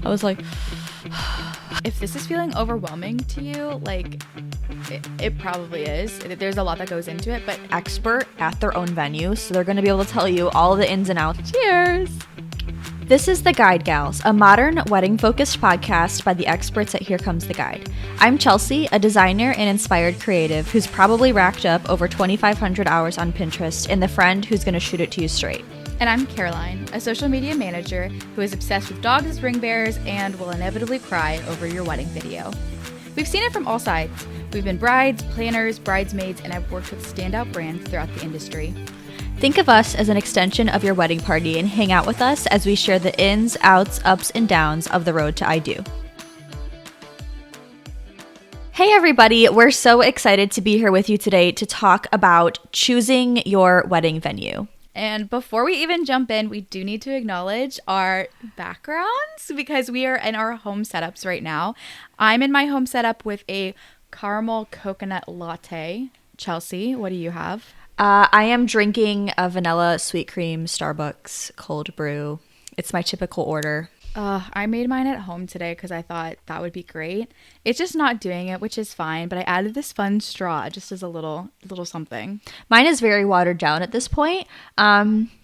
I was like, if this is feeling overwhelming to you, like it probably is. There's a lot that goes into it, but expert at their own venue, so they're going to be able to tell you all the ins and outs. Cheers! This is The Guide Gals, a modern wedding-focused podcast by the experts at Here Comes the Guide. I'm Chelsea, a designer and inspired creative who's probably racked up over 2,500 hours on Pinterest and the friend who's going to shoot it to you straight. And I'm Caroline, a social media manager who is obsessed with dogs as ring bearers and will inevitably cry over your wedding video. We've seen it from all sides. We've been brides, planners, bridesmaids, and I've worked with standout brands throughout the industry. Think of us as an extension of your wedding party and hang out with us as we share the ins, outs, ups, and downs of the road to I Do. Hey everybody, we're so excited to be here with you today to talk about choosing your wedding venue. And before we even jump in, we do need to acknowledge our backgrounds because we are in our home setups right now. I'm in my home setup with a caramel coconut latte. Chelsea, what do you have? I am drinking a vanilla sweet cream Starbucks cold brew. It's my typical order. I made mine at home today because I thought that would be great. It's just not doing it, which is fine, but I added this fun straw just as a little something. Mine is very watered down at this point.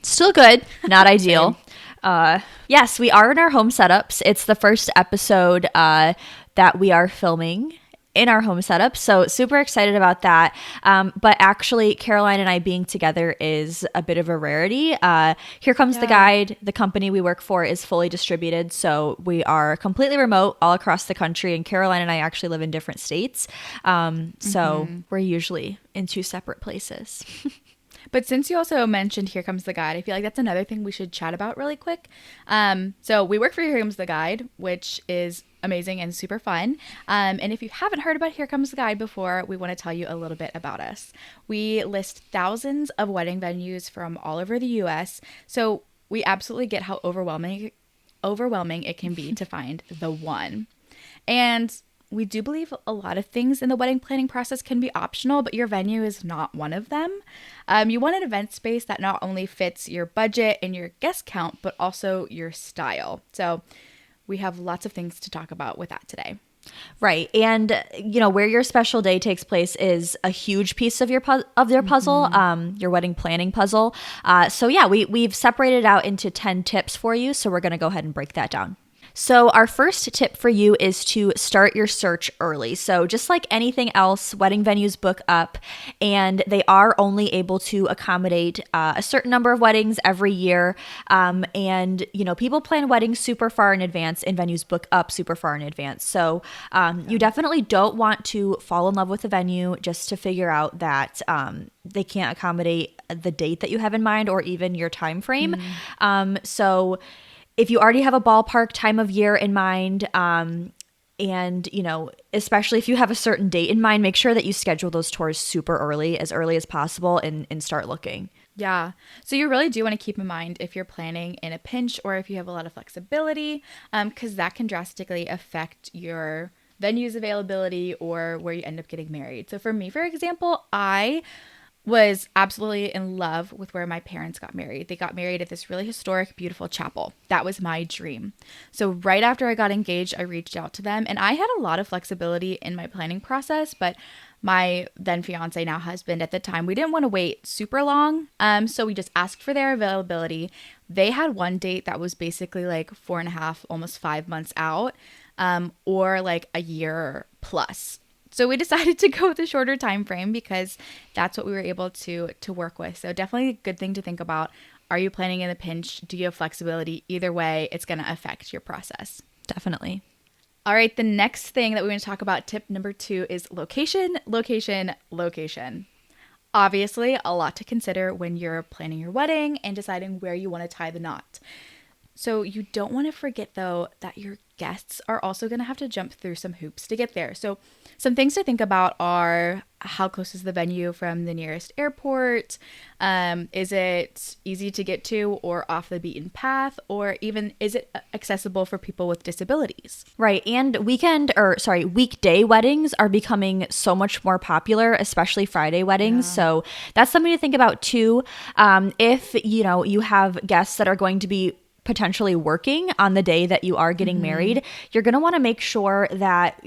Still good, not ideal. Yes, we are in our home setups. It's the first episode that we are filming in our home setup, so super excited about that. But actually, Caroline and I being together is a bit of a rarity. Here Comes the Guide. The company we work for is fully distributed, so we are completely remote all across the country, and Caroline and I actually live in different states. So we're usually in two separate places. But since you also mentioned Here Comes the Guide, I feel like that's another thing we should chat about really quick. So we work for Here Comes the Guide, which is amazing and super fun. And if you haven't heard about Here Comes the Guide before, we want to tell you a little bit about us. We list thousands of wedding venues from all over the U.S., so we absolutely get how overwhelming it can be to find the one. And we do believe a lot of things in the wedding planning process can be optional, but your venue is not one of them. You want an event space that not only fits your budget and your guest count, but also your style. So we have lots of things to talk about with that today. Right. And, where your special day takes place is a huge piece of your puzzle, your wedding planning puzzle. So yeah, we've separated out into 10 tips for you. So we're going to go ahead and break that down. So our first tip for you is to start your search early. So just like anything else, wedding venues book up and they are only able to accommodate a certain number of weddings every year. And, people plan weddings super far in advance and venues book up super far in advance. So you definitely don't want to fall in love with a venue just to figure out that they can't accommodate the date that you have in mind or even your time frame. So if you already have a ballpark time of year in mind, and, especially if you have a certain date in mind, make sure that you schedule those tours super early as possible and start looking. Yeah. So you really do want to keep in mind if you're planning in a pinch or if you have a lot of flexibility, because that can drastically affect your venue's availability or where you end up getting married. So for me, for example, I was absolutely in love with where my parents got married. They got married at this really historic, beautiful chapel. That was my dream. So right after I got engaged, I reached out to them and I had a lot of flexibility in my planning process, but my then fiance, now husband at the time, we didn't want to wait super long. So we just asked for their availability. They had one date that was basically like 4.5, almost 5 months out, or like a year plus. So we decided to go with a shorter time frame because that's what we were able to work with. So definitely a good thing to think about. Are you planning in a pinch? Do you have flexibility? Either way, it's going to affect your process. Definitely. All right, the next thing that we're going to talk about, tip number 2, is location, location, location. Obviously, a lot to consider when you're planning your wedding and deciding where you want to tie the knot. So you don't want to forget, though, that your guests are also going to have to jump through some hoops to get there. So some things to think about are how close is the venue from the nearest airport? Is it easy to get to or off the beaten path? Or even is it accessible for people with disabilities? Right. And weekday weddings are becoming so much more popular, especially Friday weddings. Yeah. So that's something to think about too. If, you have guests that are going to be potentially working on the day that you are getting married, you're going to want to make sure that,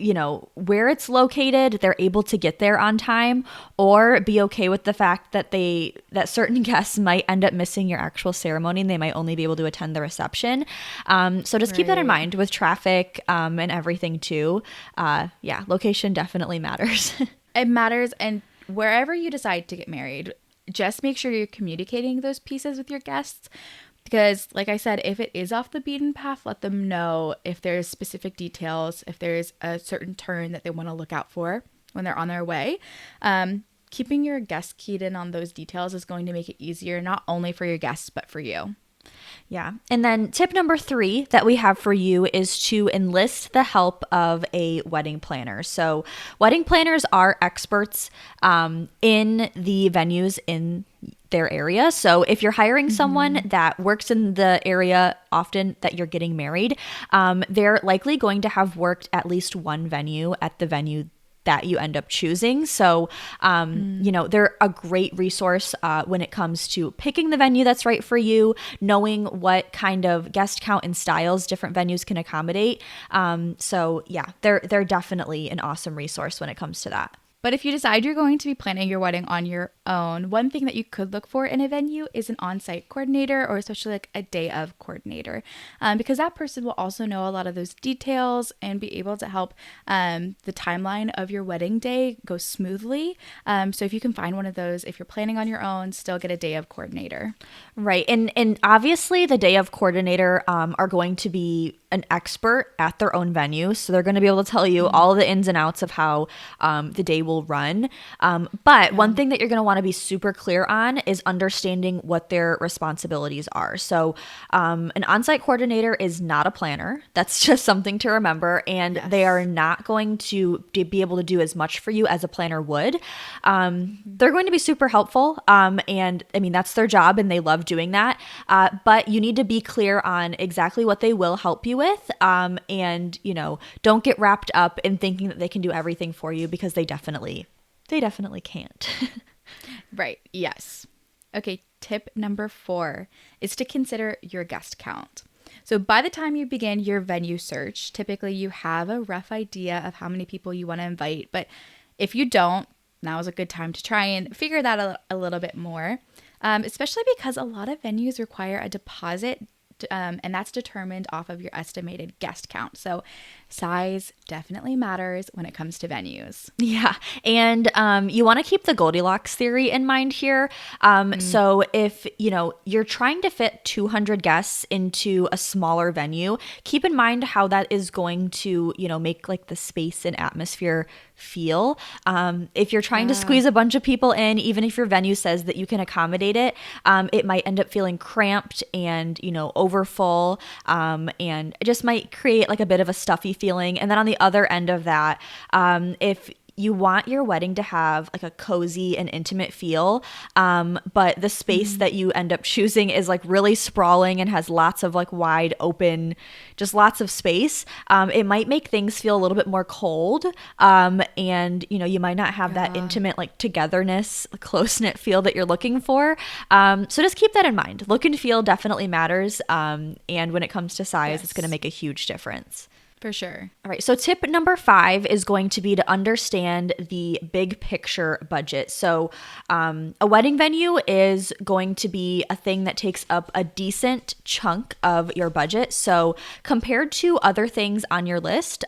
where it's located, they're able to get there on time, or be okay with the fact that that certain guests might end up missing your actual ceremony and they might only be able to attend the reception. So just keep that in Right. mind with traffic and everything too. Yeah, location definitely matters. It matters. And wherever you decide to get married, just make sure you're communicating those pieces with your guests. Because, like I said, if it is off the beaten path, let them know if there's specific details, if there's a certain turn that they want to look out for when they're on their way. Keeping your guests keyed in on those details is going to make it easier, not only for your guests, but for you. Yeah. And then tip number 3 that we have for you is to enlist the help of a wedding planner. So wedding planners are experts in the venues in their area. So if you're hiring someone that works in the area often that you're getting married, they're likely going to have worked at least one venue at the venue that you end up choosing. So, they're a great resource when it comes to picking the venue that's right for you, knowing what kind of guest count and styles different venues can accommodate. They're definitely an awesome resource when it comes to that. But if you decide you're going to be planning your wedding on your own, one thing that you could look for in a venue is an on-site coordinator, or especially like a day of coordinator, because that person will also know a lot of those details and be able to help the timeline of your wedding day go smoothly. So if you can find one of those, if you're planning on your own, still get a day of coordinator. Right. And obviously the day of coordinator are going to be an expert at their own venue. So they're going to be able to tell you all the ins and outs of how the day will run. But one thing that you're going to want to be super clear on is understanding what their responsibilities are. So an on-site coordinator is not a planner. That's just something to remember. And they are not going to be able to do as much for you as a planner would. They're going to be super helpful. And I mean, that's their job and they love doing that. But you need to be clear on exactly what they will help you with. And, don't get wrapped up in thinking that they can do everything for you, because they definitely can't. Right. Yes. Okay. Tip number 4 is to consider your guest count. So by the time you begin your venue search, typically you have a rough idea of how many people you want to invite. But if you don't, now is a good time to try and figure that a little bit more, especially because a lot of venues require a deposit, and that's determined off of your estimated guest count. So size definitely matters when it comes to venues. Yeah. And you want to keep the Goldilocks theory in mind here. So if, you're trying to fit 200 guests into a smaller venue, keep in mind how that is going to, make like the space and atmosphere feel. If you're trying to squeeze a bunch of people in, even if your venue says that you can accommodate it, it might end up feeling cramped and, over full, and it just might create like a bit of a stuffy feeling. And then on the other end of that, if you want your wedding to have like a cozy and intimate feel, but the space that you end up choosing is like really sprawling and has lots of like wide open, just lots of space, it might make things feel a little bit more cold, and you might not have that intimate like togetherness, close-knit feel that you're looking for. So just keep that in mind. Look and feel definitely matters, and when it comes to size, it's going to make a huge difference. For sure. All right. So tip number 5 is going to be to understand the big picture budget. So a wedding venue is going to be a thing that takes up a decent chunk of your budget. So compared to other things on your list,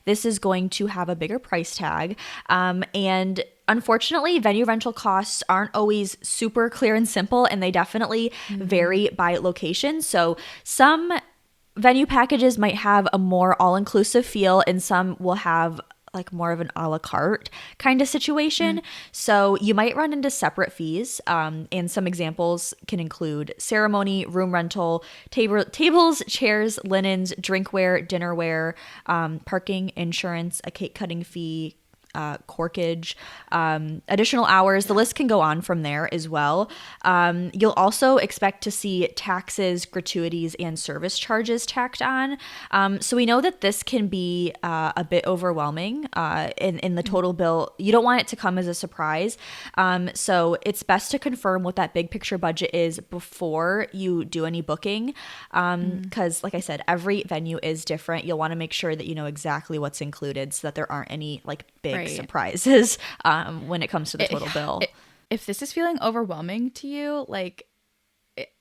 this is going to have a bigger price tag. And unfortunately, venue rental costs aren't always super clear and simple, and they definitely vary by location. So some venue packages might have a more all-inclusive feel, and some will have like more of an a la carte kind of situation. So you might run into separate fees, and some examples can include ceremony, room rental, tables, chairs, linens, drinkware, dinnerware, parking, insurance, a cake cutting fee, corkage, additional hours. The list can go on from there as well. You'll also expect to see taxes, gratuities, and service charges tacked on. So we know that this can be a bit overwhelming in the total bill. You don't want it to come as a surprise. So it's best to confirm what that big picture budget is before you do any booking. Because like I said, every venue is different. You'll want to make sure that you know exactly what's included so that there aren't any like big surprises when it comes to the total bill. If this is feeling overwhelming to you, like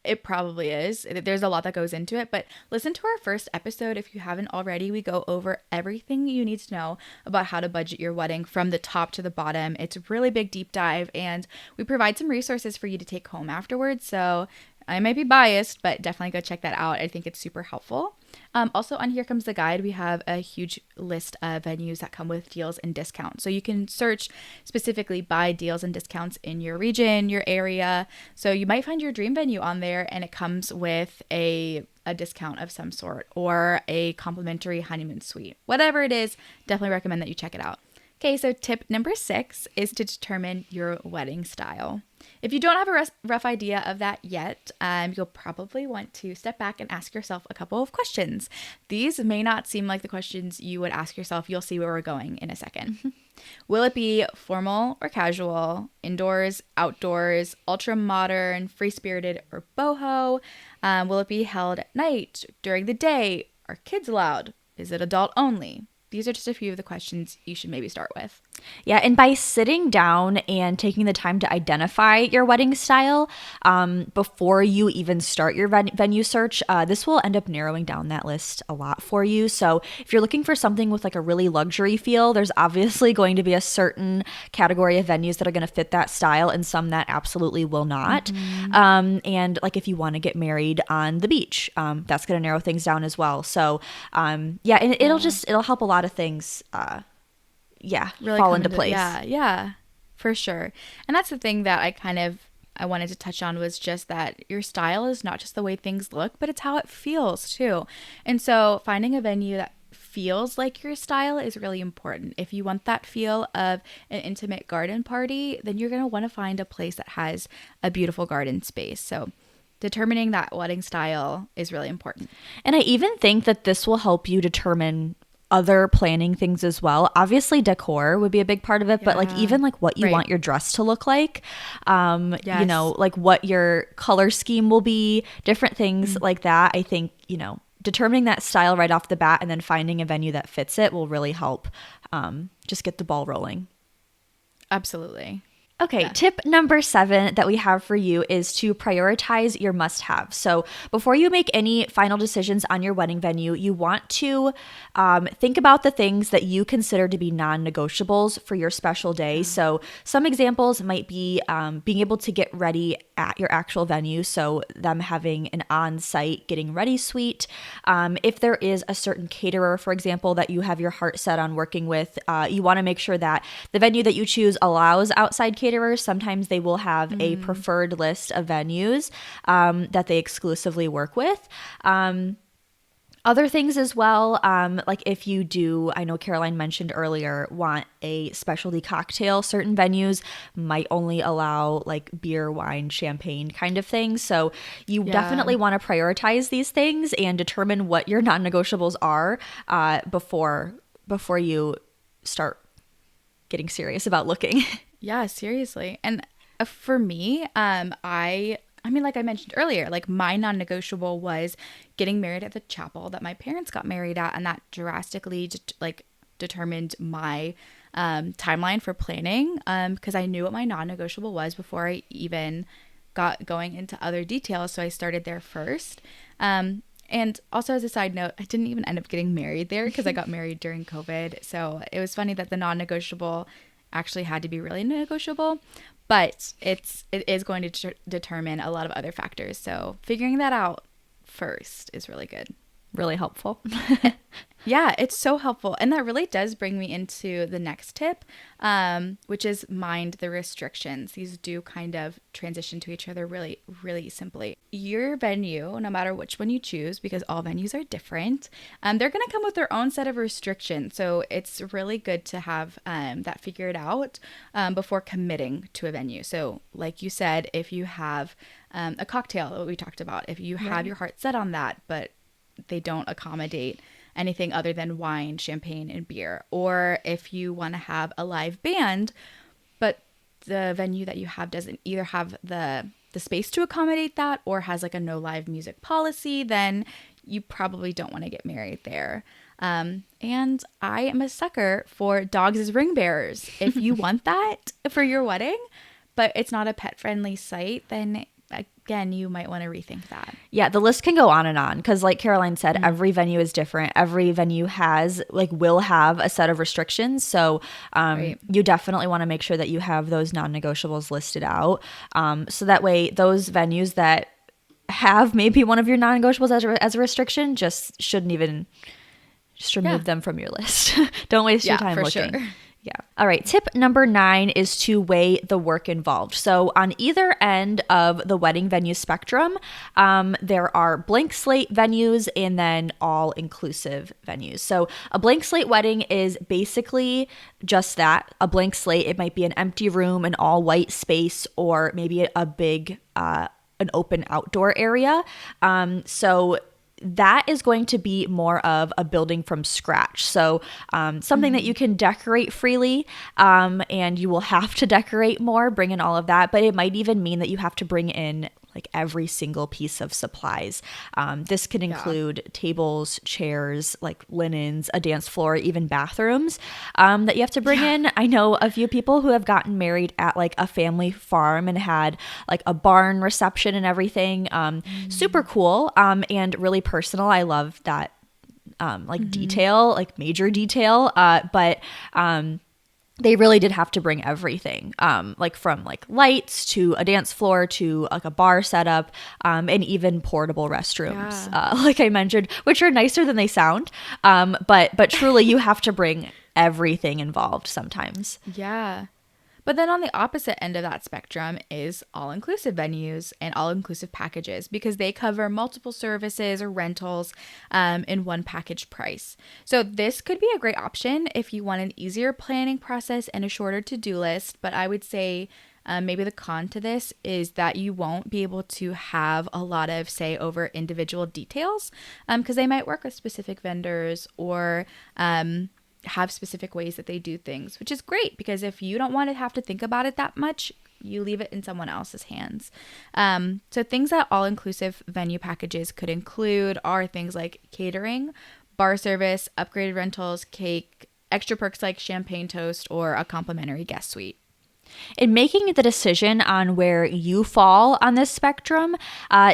it probably is. There's a lot that goes into it, but listen to our first episode if you haven't already. We go over everything you need to know about how to budget your wedding from the top to the bottom. It's a really big deep dive, and we provide some resources for you to take home afterwards. So I might be biased, but definitely go check that out. I think it's super helpful. Also on Here Comes the Guide, we have a huge list of venues that come with deals and discounts. So you can search specifically by deals and discounts in your region, your area. So you might find your dream venue on there and it comes with a discount of some sort or a complimentary honeymoon suite. Whatever it is, definitely recommend that you check it out. Okay, so tip number 6 is to determine your wedding style. If you don't have a rough idea of that yet, you'll probably want to step back and ask yourself a couple of questions. These may not seem like the questions you would ask yourself. You'll see where we're going in a second. Will it be formal or casual, indoors, outdoors, ultra modern, free-spirited, or boho? Will it be held at night, during the day? Are kids allowed? Is it adult only? These are just a few of the questions you should maybe start with. Yeah, and by sitting down and taking the time to identify your wedding style before you even start your venue search, this will end up narrowing down that list a lot for you. So if you're looking for something with like a really luxury feel, there's obviously going to be a certain category of venues that are going to fit that style and some that absolutely will not. And like if you want to get married on the beach, that's going to narrow things down as well. So yeah, and it'll help a lot of things really fall into place. Yeah, for sure. And that's the thing that I wanted to touch on was just that your style is not just the way things look, but it's how it feels too. And so finding a venue that feels like your style is really important. If you want that feel of an intimate garden party, then you're going to want to find a place that has a beautiful garden space. So determining that wedding style is really important. And I even think that this will help you determine other planning things as well. Obviously decor would be a big part of it, but like even like what you want your dress to look like, you know, like what your color scheme will be, different things like that. I think, you know, determining that style right off the bat and then finding a venue that fits it will really help just get the ball rolling. Absolutely. Okay, tip number 7 that we have for you is to prioritize your must-have. So before you make any final decisions on your wedding venue, you want to think about the things that you consider to be non-negotiables for your special day. So some examples might be being able to get ready at your actual venue, so them having an on-site getting ready suite. If there is a certain caterer, for example, that you have your heart set on working with, you want to make sure that the venue that you choose allows outside caterers. Sometimes they will have a preferred list of venues that they exclusively work with. Other things as well, like if you do, I know Caroline mentioned earlier, want a specialty cocktail, certain venues might only allow like beer, wine, champagne kind of thing. So you definitely want to prioritize these things and determine what your non-negotiables are before you start getting serious about looking. Yeah, seriously. And for me, I mean, like I mentioned earlier, like my non-negotiable was getting married at the chapel that my parents got married at, and that drastically determined my timeline for planning because I knew what my non-negotiable was before I even got going into other details. So I started there first. And also as a side note, I didn't even end up getting married there because I got married during COVID. So it was funny that the non-negotiable actually had to be really negotiable, but it is going to determine a lot of other factors. So figuring that out first is really good. really helpful. Yeah, it's so helpful. And that really does bring me into the next tip, which is mind the restrictions. These do kind of transition to each other really, really simply. Your venue, no matter which one you choose, because all venues are different, they're going to come with their own set of restrictions. So it's really good to have that figured out before committing to a venue. So, like you said, if you have a cocktail that we talked about, if you have your heart set on that, but they don't accommodate anything other than wine, champagne, and beer. Or if you want to have a live band, but the venue that you have doesn't either have the space to accommodate that or has like a no live music policy, then you probably don't want to get married there. And I am a sucker for dogs as ring bearers. If you want that for your wedding, but it's not a pet friendly site, then again, you might want to rethink that. Yeah, the list can go on and on because like Caroline said, every venue is different. Every venue will have a set of restrictions. So you definitely want to make sure that you have those non-negotiables listed out. So that way those venues that have maybe one of your non-negotiables as a restriction just remove them from your list. Don't waste your time looking. Sure. Yeah. All right. Tip number 9 is to weigh the work involved. So on either end of the wedding venue spectrum, there are blank slate venues and then all-inclusive venues. So a blank slate wedding is basically just that, a blank slate. It might be an empty room, an all-white space, or maybe a big, an open outdoor area. So that is going to be more of a building from scratch. So something that you can decorate freely, and you will have to decorate more, bring in all of that. But it might even mean that you have to bring in like every single piece of supplies. This could include tables, chairs, like linens, a dance floor, even bathrooms that you have to bring in. I know a few people who have gotten married at like a family farm and had like a barn reception and everything. Super cool and really personal. I love that detail, like major detail. But they really did have to bring everything, like from like lights to a dance floor to like a bar setup, and even portable restrooms, like I mentioned, which are nicer than they sound. But truly you have to bring everything involved sometimes. Yeah. But then on the opposite end of that spectrum is all-inclusive venues and all-inclusive packages because they cover multiple services or rentals in one package price. So this could be a great option if you want an easier planning process and a shorter to-do list. But I would say maybe the con to this is that you won't be able to have a lot of say over individual details because they might work with specific vendors or have specific ways that they do things, which is great because if you don't want to have to think about it that much, you leave it in someone else's hands. So things that all-inclusive venue packages could include are things like catering, bar service, upgraded rentals, cake, extra perks like champagne toast, or a complimentary guest suite. In making the decision on where you fall on this spectrum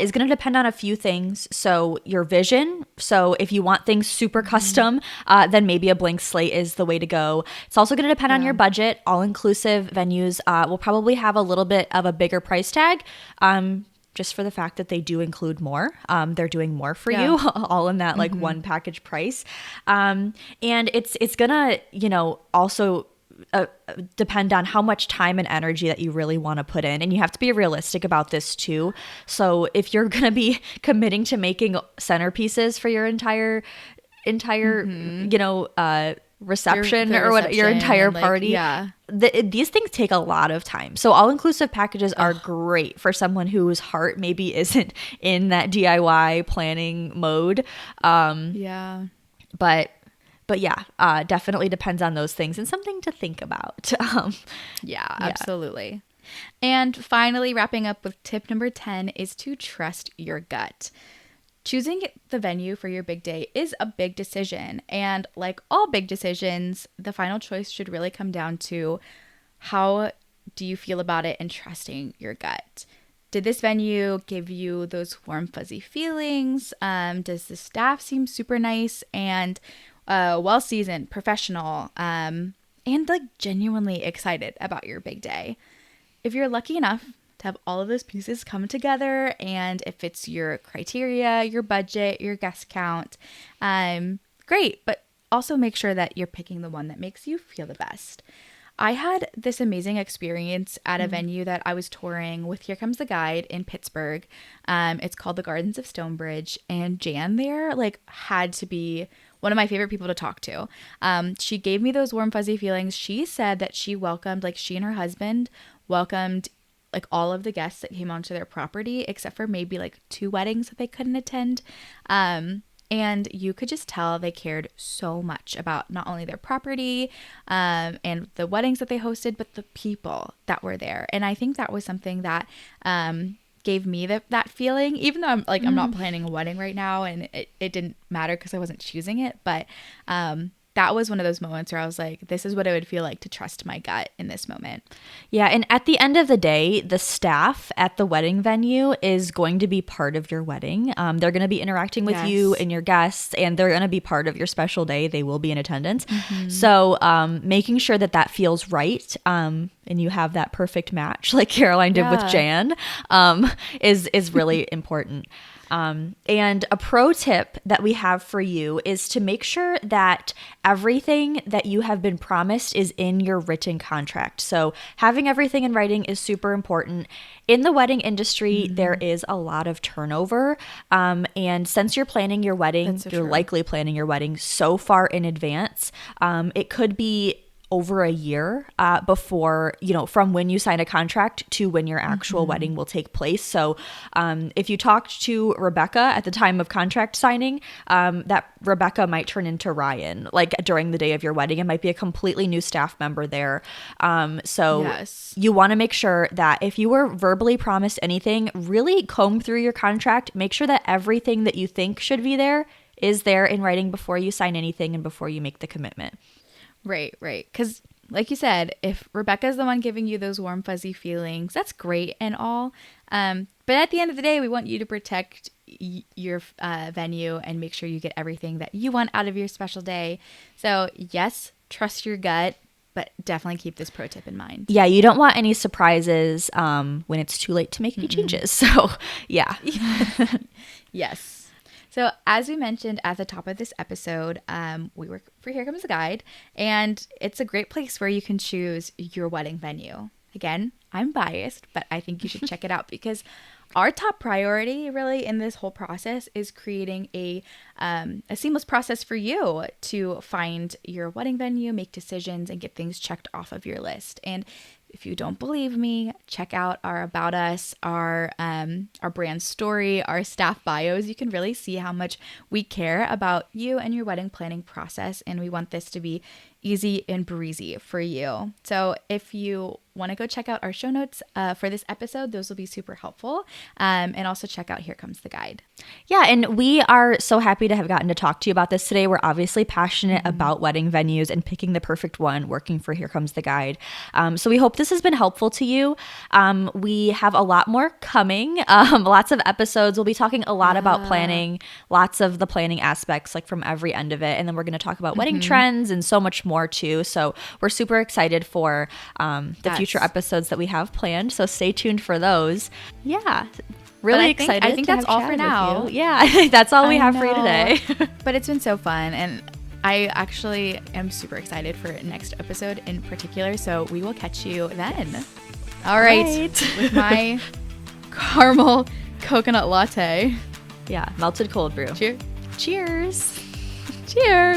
is going to depend on a few things. So your vision. So if you want things super custom, then maybe a blank slate is the way to go. It's also going to depend on your budget. All-inclusive venues will probably have a little bit of a bigger price tag. Just for the fact that they do include more. They're doing more for you, all in that like one package price. And it's gonna, also depend on how much time and energy that you really want to put in. And you have to be realistic about this too. So if you're going to be committing to making centerpieces for your entire reception or what your entire party, these things take a lot of time. So all-inclusive packages are great for someone whose heart maybe isn't in that DIY planning mode. But yeah, definitely depends on those things and something to think about. Absolutely. And finally, wrapping up with tip number 10 is to trust your gut. Choosing the venue for your big day is a big decision. And like all big decisions, the final choice should really come down to how do you feel about it and trusting your gut. Did this venue give you those warm, fuzzy feelings? Does the staff seem super nice and well-seasoned, professional, and like genuinely excited about your big day? If you're lucky enough to have all of those pieces come together, and if it's your criteria, your budget, your guest count, great. But also make sure that you're picking the one that makes you feel the best. I had this amazing experience at a venue that I was touring with Here Comes the Guide in Pittsburgh. It's called the Gardens of Stonebridge, and Jan there like had to be one of my favorite people to talk to. She gave me those warm, fuzzy feelings. She said that she welcomed, like she and her husband welcomed like all of the guests that came onto their property, except for maybe like 2 weddings that they couldn't attend. And you could just tell they cared so much about not only their property and the weddings that they hosted, but the people that were there. And I think that was something that gave me that feeling, even though I'm not planning a wedding right now, and it didn't matter because I wasn't choosing it. But that was one of those moments where I was like, this is what it would feel like to trust my gut in this moment. Yeah. And at the end of the day, the staff at the wedding venue is going to be part of your wedding. They're going to be interacting with you and your guests, and they're going to be part of your special day. They will be in attendance. So making sure that feels right, and you have that perfect match like Caroline did with Jan, is really important. And a pro tip that we have for you is to make sure that everything that you have been promised is in your written contract. So having everything in writing is super important. In the wedding industry, there is a lot of turnover. And since you're planning your wedding, you're likely planning your wedding so far in advance. It could be over a year before, from when you sign a contract to when your actual wedding will take place. So if you talked to Rebecca at the time of contract signing, that Rebecca might turn into Ryan, like during the day of your wedding. It might be a completely new staff member there. So you want to make sure that if you were verbally promised anything, really comb through your contract, make sure that everything that you think should be there is there in writing before you sign anything and before you make the commitment. Right. Because like you said, if Rebecca's the one giving you those warm, fuzzy feelings, that's great and all. But at the end of the day, we want you to protect your venue and make sure you get everything that you want out of your special day. So yes, trust your gut, but definitely keep this pro tip in mind. Yeah, you don't want any surprises when it's too late to make any changes. So yeah. Yes. So as we mentioned at the top of this episode, we work for Here Comes the Guide, and it's a great place where you can choose your wedding venue. Again, I'm biased, but I think you should check it out because our top priority really in this whole process is creating a seamless process for you to find your wedding venue, make decisions, and get things checked off of your list. And if you don't believe me, check out our About Us, our brand story, our staff bios. You can really see how much we care about you and your wedding planning process, and we want this to be easy and breezy for you. So if you want to go check out our show notes for this episode, those will be super helpful. And also check out Here Comes the Guide. Yeah, and we are so happy to have gotten to talk to you about this today. We're obviously passionate about wedding venues and picking the perfect one, working for Here Comes the Guide. So we hope this has been helpful to you. We have a lot more coming, lots of episodes. We'll be talking a lot about planning, lots of the planning aspects, like from every end of it. And then we're going to talk about wedding trends and so much more too. So we're super excited for the future episodes that we have planned. So stay tuned for those. Yeah. Really excited. I think that's all for now. Yeah, I think that's all we have for you today. But it's been so fun, and I actually am super excited for next episode in particular. So we will catch you then. Yes. All right. With my caramel coconut latte. Yeah, melted cold brew. Cheers. Cheers. Cheers.